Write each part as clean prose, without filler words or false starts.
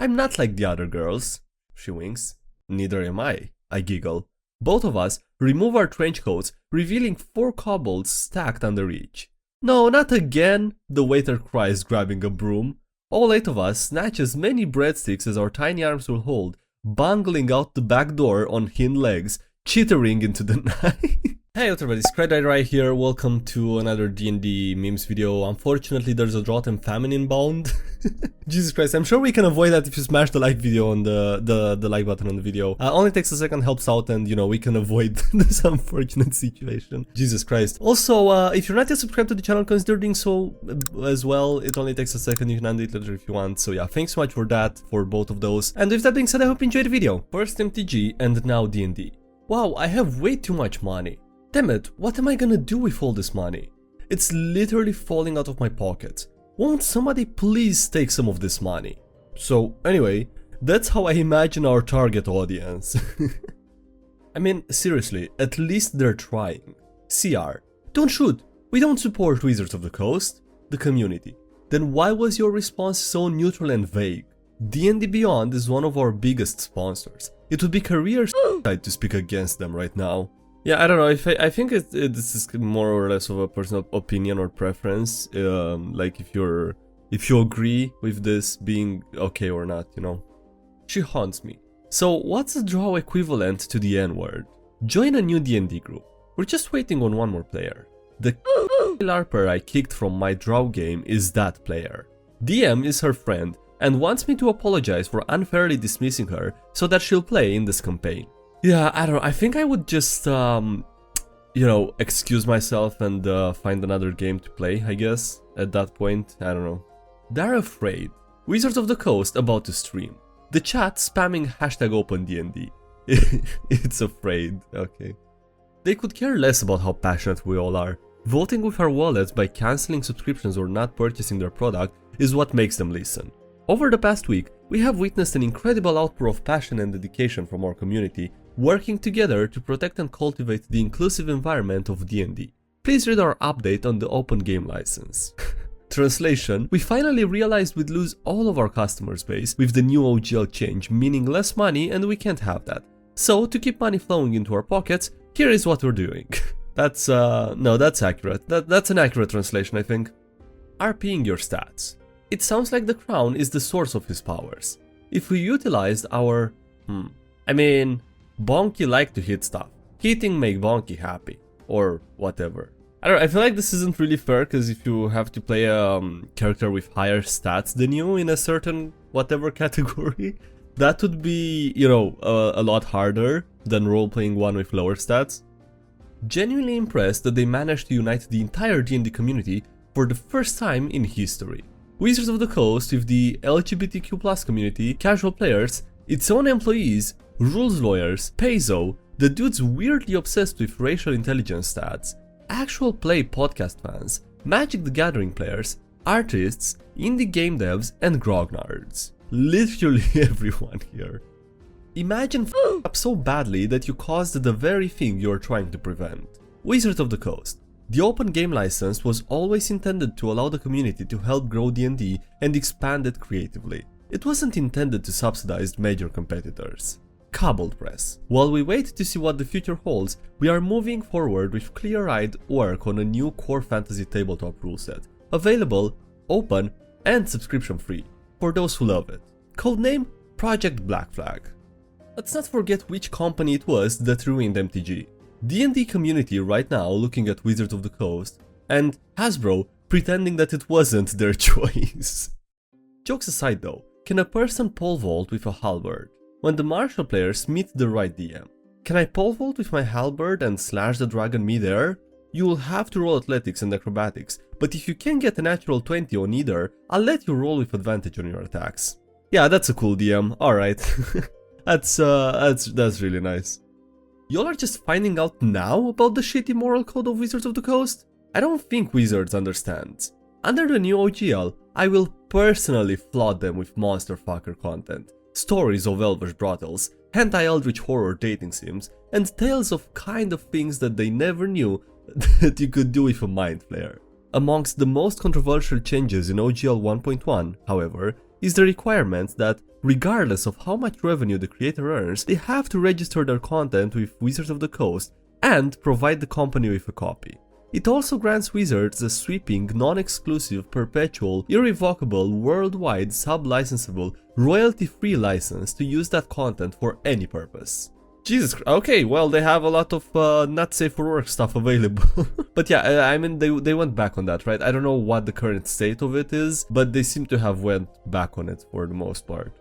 I'm not like the other girls. She winks. Neither am I giggle. Both of us remove our trench coats, revealing 4 kobolds stacked under each. No, not again, the waiter cries, grabbing a broom. All 8 of us snatch as many breadsticks as our tiny arms will hold, bungling out the back door on hind legs, chittering into the night. Hey everybody, SkyDieRay here, welcome to another D&D memes video. Unfortunately there's a drought and famine inbound. Jesus Christ, I'm sure we can avoid that if you smash the like video on the like button on the video. Only takes a second, helps out, and you know, we can avoid this unfortunate situation. Jesus Christ. Also, if you're not yet subscribed to the channel, consider doing so as well. It only takes a second, you can undo it later if you want. So yeah, thanks so much for that, for both of those. And with that being said, I hope you enjoyed the video. First MTG and now D&D. Wow, I have way too much money. Damn it, what am I gonna do with all this money? It's literally falling out of my pocket. Won't somebody please take some of this money? So anyway, that's how I imagine our target audience. I mean, seriously, at least they're trying. CR, don't shoot, we don't support Wizards of the Coast, the community. Then why was your response so neutral and vague? D&D Beyond is one of our biggest sponsors. It would be career suicide to speak against them right now. Yeah, I don't know, I think this is more or less of a personal opinion or preference, like if you agree with this being okay or not, you know. She haunts me. So what's the draw equivalent to the N-word? Join a new D&D group. We're just waiting on one more player. The LARPer I kicked from my draw game is that player. DM is her friend and wants me to apologize for unfairly dismissing her so that she'll play in this campaign. Yeah, I don't know, I think I would just, you know, excuse myself and find another game to play, I guess, at that point, I don't know. They're afraid. Wizards of the Coast about to stream. The chat spamming #OpenDND. It's afraid, okay. They could care less about how passionate we all are. Voting with our wallets by cancelling subscriptions or not purchasing their product is what makes them listen. Over the past week, we have witnessed an incredible outpour of passion and dedication from our community, working together to protect and cultivate the inclusive environment of D&D. Please read our update on the open game license. Translation: we finally realized we'd lose all of our customer base with the new OGL change, meaning less money, and we can't have that. So, to keep money flowing into our pockets, here is what we're doing. That's, no, that's accurate. That's an accurate translation, I think. RPing your stats. It sounds like the crown is the source of his powers. If we utilized our... I mean... Bonky like to hit stuff. Hitting make Bonky happy. Or whatever. I don't know, I feel like this isn't really fair, because if you have to play a character with higher stats than you in a certain whatever category, that would be, you know, a lot harder than role-playing one with lower stats. Genuinely impressed that they managed to unite the entire D&D community for the first time in history. Wizards of the Coast with the LGBTQ+ community, casual players, its own employees, rules lawyers, Paizo, the dudes weirdly obsessed with racial intelligence stats, actual play podcast fans, Magic the Gathering players, artists, indie game devs, and grognards. Literally everyone here. Imagine f***ing up so badly that you caused the very thing you're trying to prevent. Wizards of the Coast. The open game license was always intended to allow the community to help grow D&D and expand it creatively. It wasn't intended to subsidize major competitors. Kobold Press. While we wait to see what the future holds, we are moving forward with clear-eyed work on a new core fantasy tabletop rule set, available, open, and subscription-free, for those who love it. Codename Project Black Flag. Let's not forget which company it was that ruined MTG. D&D community right now looking at Wizards of the Coast, and Hasbro pretending that it wasn't their choice. Jokes aside though, can a person pole vault with a halberd? When the martial players meet the right DM, can I pole vault with my halberd and slash the dragon mid-air? You will have to roll athletics and acrobatics, but if you can get a natural 20 on either, I'll let you roll with advantage on your attacks. Yeah, that's a cool DM, alright. That's really nice. Y'all are just finding out now about the shitty moral code of Wizards of the Coast? I don't think Wizards understands. Under the new OGL, I will personally flood them with monster fucker content. Stories of elvish brothels, hentai-eldritch horror dating sims, and tales of kind of things that they never knew that you could do with a mind flayer. Amongst the most controversial changes in OGL 1.1, however, is the requirement that regardless of how much revenue the creator earns, they have to register their content with Wizards of the Coast and provide the company with a copy. It also grants Wizards a sweeping, non-exclusive, perpetual, irrevocable, worldwide, sub-licensable, royalty-free license to use that content for any purpose. Jesus Christ. Okay, well, they have a lot of not safe for work stuff available. But yeah, I mean, they went back on that, right? I don't know what the current state of it is, but they seem to have went back on it for the most part.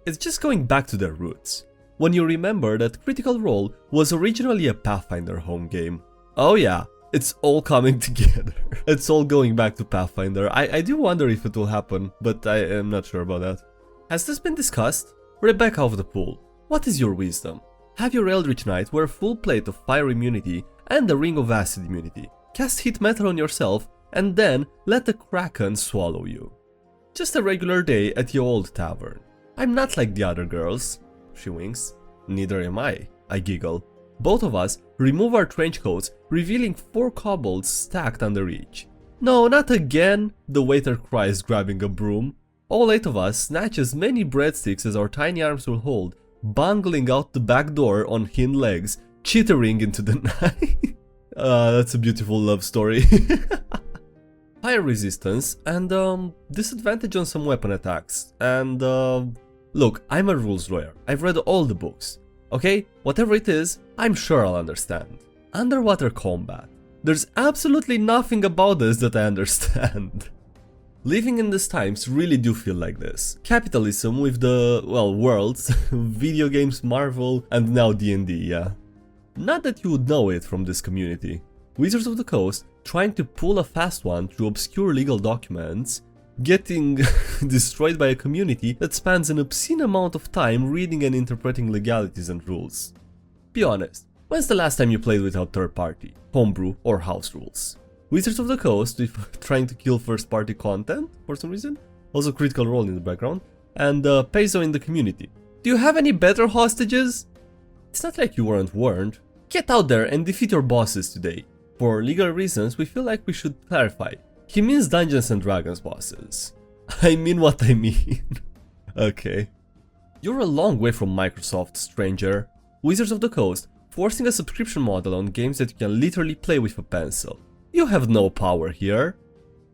It's just going back to their roots. When you remember that Critical Role was originally a Pathfinder home game. Oh yeah, it's all coming together. It's all going back to Pathfinder. I do wonder if it will happen, but I am not sure about that. Has this been discussed? Rebecca of the Pool, what is your wisdom? Have your Eldritch Knight wear a full plate of fire immunity and a ring of acid immunity. Cast heat metal on yourself and then let the Kraken swallow you. Just a regular day at your old tavern. I'm not like the other girls. She winks. Neither am I giggle. Both of us remove our trench coats, revealing 4 kobolds stacked under each. No, not again, the waiter cries, grabbing a broom. All 8 of us snatch as many breadsticks as our tiny arms will hold, bungling out the back door on hind legs, chittering into the night. That's a beautiful love story. Fire resistance and disadvantage on some weapon attacks. And look, I'm a rules lawyer. I've read all the books. Okay, whatever it is, I'm sure I'll understand. Underwater combat. There's absolutely nothing about this that I understand. Living in these times really do feel like this. Capitalism with the, well, worlds, video games, Marvel, and now D&D, yeah. Not that you would know it from this community. Wizards of the Coast trying to pull a fast one through obscure legal documents, getting destroyed by a community that spends an obscene amount of time reading and interpreting legalities and rules. Be honest, when's the last time you played without third party, homebrew, or house rules? Wizards of the Coast with trying to kill first party content for some reason, also Critical Role in the background, and Paizo in the community. Do you have any better hostages? It's not like you weren't warned. Get out there and defeat your bosses today. For legal reasons, we feel like we should clarify. He means Dungeons and Dragons bosses. I mean what I mean. Okay. You're a long way from Microsoft, stranger. Wizards of the Coast forcing a subscription model on games that you can literally play with a pencil. You have no power here.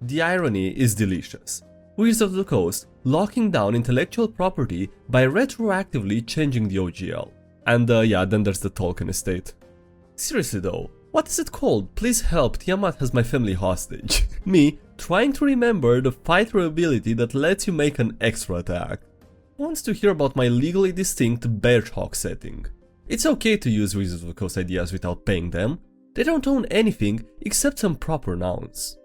The irony is delicious. Wizards of the Coast locking down intellectual property by retroactively changing the OGL. And yeah, then there's the Tolkien estate. Seriously though, what is it called? Please help, Tiamat has my family hostage. Me, trying to remember the fighter ability that lets you make an extra attack. Wants to hear about my legally distinct Bearhawk setting. It's okay to use Wizards of the Coast ideas without paying them. They don't own anything except some proper nouns.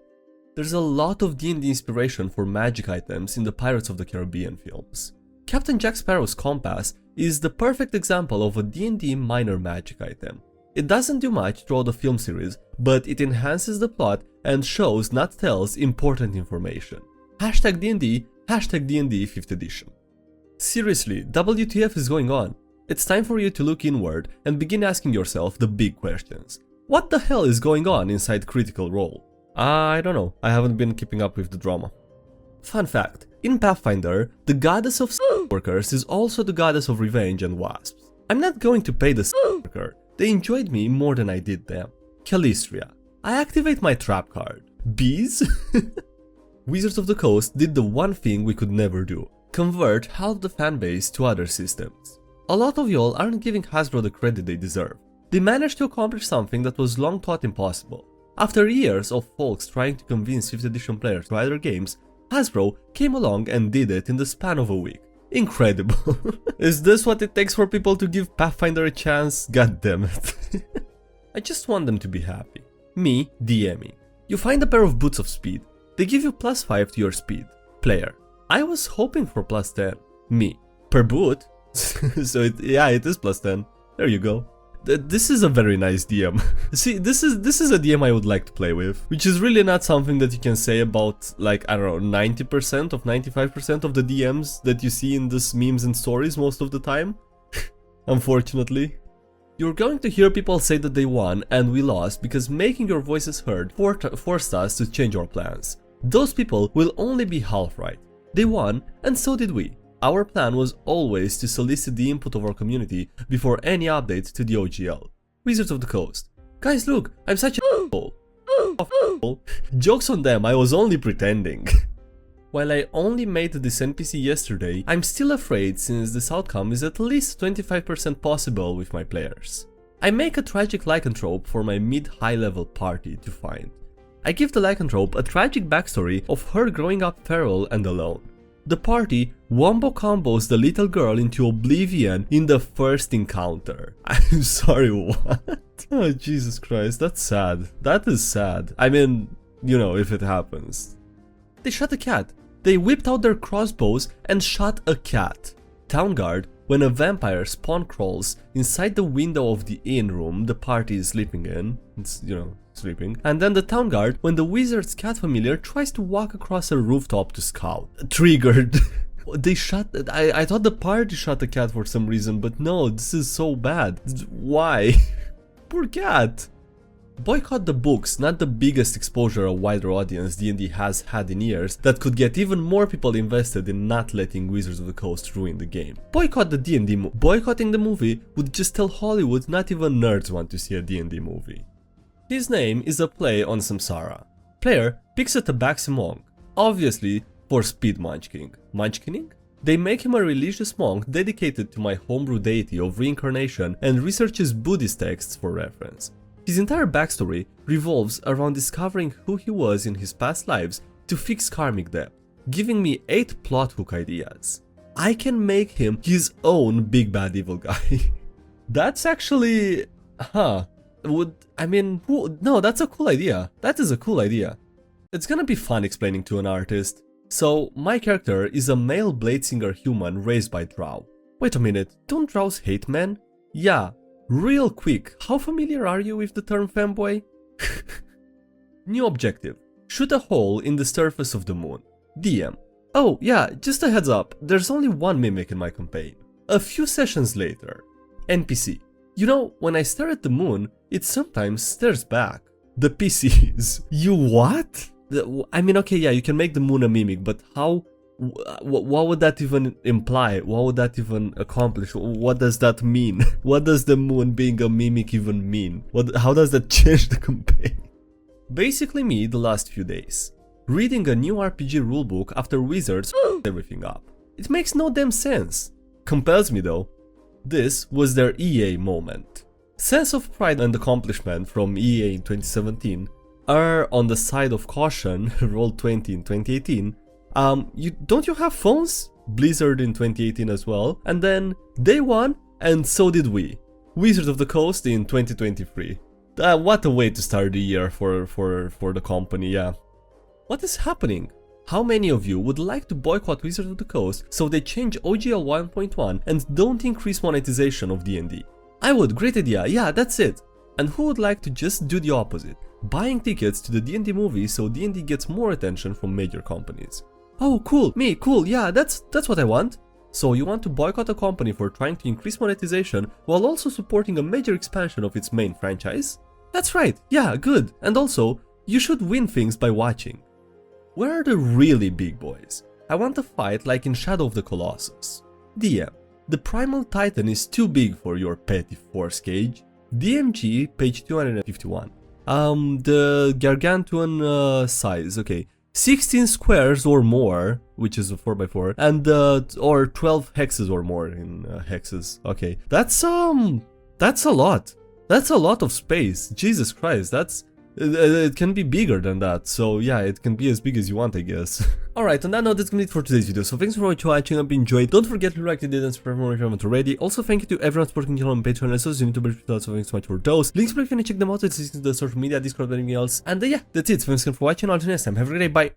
There's a lot of D&D inspiration for magic items in the Pirates of the Caribbean films. Captain Jack Sparrow's compass is the perfect example of a D&D minor magic item. It doesn't do much throughout the film series, but it enhances the plot and shows, not tells, important information. Hashtag D&D, hashtag D&D 5th edition. Seriously, WTF is going on? It's time for you to look inward and begin asking yourself the big questions. What the hell is going on inside Critical Role? I don't know, I haven't been keeping up with the drama. Fun fact, in Pathfinder, the goddess of workers is also the goddess of revenge and wasps. I'm not going to pay the worker, they enjoyed me more than I did them. Calistria, I activate my trap card. Bees? Wizards of the Coast did the one thing we could never do, convert half the fanbase to other systems. A lot of y'all aren't giving Hasbro the credit they deserve. They managed to accomplish something that was long thought impossible. After years of folks trying to convince 5th edition players to buy their games, Hasbro came along and did it in the span of a week. Incredible. Is this what it takes for people to give Pathfinder a chance? God damn it. I just want them to be happy. Me, DMing. You find a pair of boots of speed. They give you +5 to your speed. Player. I was hoping for +10. Me. Per boot? So it is +10. There you go. This is a very nice DM. See, this is a DM I would like to play with, which is really not something that you can say about, like, I don't know, 90% of 95% of the DMs that you see in these memes and stories most of the time. Unfortunately. You're going to hear people say that they won and we lost because making your voices heard forced us to change our plans. Those people will only be half right. They won and so did we. our plan was always to solicit the input of our community before any update to the OGL. Wizards of the Coast. Guys, look, I'm such a f***hole. Jokes on them, I was only pretending. While I only made this NPC yesterday, I'm still afraid since this outcome is at least 25% possible with my players. I make a tragic lycanthrope for my mid-high level party to find. I give the lycanthrope a tragic backstory of her growing up feral and alone. The party wombo combos the little girl into oblivion in the first encounter. I'm sorry, what? Oh, Jesus Christ, that's sad. That is sad. I mean, you know, if it happens. They shot a cat. They whipped out their crossbows and shot a cat. Town guard, when a vampire spawn crawls inside the window of the inn room the party is sleeping in, it's, you know, sleeping. And then the town guard, when the wizard's cat familiar tries to walk across a rooftop to scout. Triggered. They shot, I thought the party shot the cat for some reason, but no, this is so bad. Why? Poor cat. Boycott the books, not the biggest exposure a wider audience D&D has had in years that could get even more people invested in not letting Wizards of the Coast ruin the game. Boycott the D&D Boycotting the movie would just tell Hollywood not even nerds want to see a D&D movie. His name is a play on Samsara. Player picks a Tabaxi monk, obviously for speed munchkining. Munchkining? They make him a religious monk dedicated to my homebrew deity of reincarnation and researches Buddhist texts for reference. His entire backstory revolves around discovering who he was in his past lives to fix karmic debt, giving me 8 plot hook ideas. I can make him his own big bad evil guy. That's actually... no, that's a cool idea. That is a cool idea. It's gonna be fun explaining to an artist. So, my character is a male bladesinger human raised by drow. Wait a minute, don't drows hate men? Yeah. Real quick, how familiar are you with the term femboy? New objective. Shoot a hole in the surface of the moon. DM. Oh yeah, just a heads up, there's only one mimic in my campaign. A few sessions later. NPC. You know, when I stare at the moon, it sometimes stares back. The PCs. You what? I mean, okay, yeah, you can make the moon a mimic, but how? What would that even imply? What would that even accomplish? What does that mean? What does the moon being a mimic even mean? How does that change the campaign? Basically me the last few days. Reading a new RPG rulebook after Wizards everything up. It makes no damn sense. Compels me though. This was their EA moment. Sense of pride and accomplishment from EA in 2017 are on the side of caution, Roll20 in 2018. Don't you have phones? Blizzard in 2018 as well. And then they won, and so did we. Wizards of the Coast in 2023. What a way to start the year for the company, yeah. What is happening? How many of you would like to boycott Wizards of the Coast so they change OGL 1.1 and don't increase monetization of D&D? I would, great idea, yeah, that's it. And who would like to just do the opposite? Buying tickets to the D&D movie so D&D gets more attention from major companies. Oh, cool, me, cool, yeah, that's what I want. So you want to boycott a company for trying to increase monetization while also supporting a major expansion of its main franchise? That's right, yeah, good. And also, you should win things by watching. Where are the really big boys? I want a fight like in Shadow of the Colossus. DM. The Primal Titan is too big for your petty force cage. DMG, page 251. The Gargantuan size, okay. 16 squares or more, which is a 4x4, and or 12 hexes or more in hexes. Okay, that's a lot. That's a lot of space. Jesus Christ, it can be bigger than that. So yeah, it can be as big as you want, I guess. Alright, on that note, that's gonna be it for today's video. So thanks for watching, I hope you enjoyed. Don't forget to like the video and subscribe for more if you haven't already. Also, thank you to everyone supporting the channel on Patreon and also YouTubers, so thanks so much for those. Links below if you wanna check them out, it's the social media, Discord, and anything else. And yeah, that's it. Thanks again for watching, I'll see you next time. Have a great day, bye.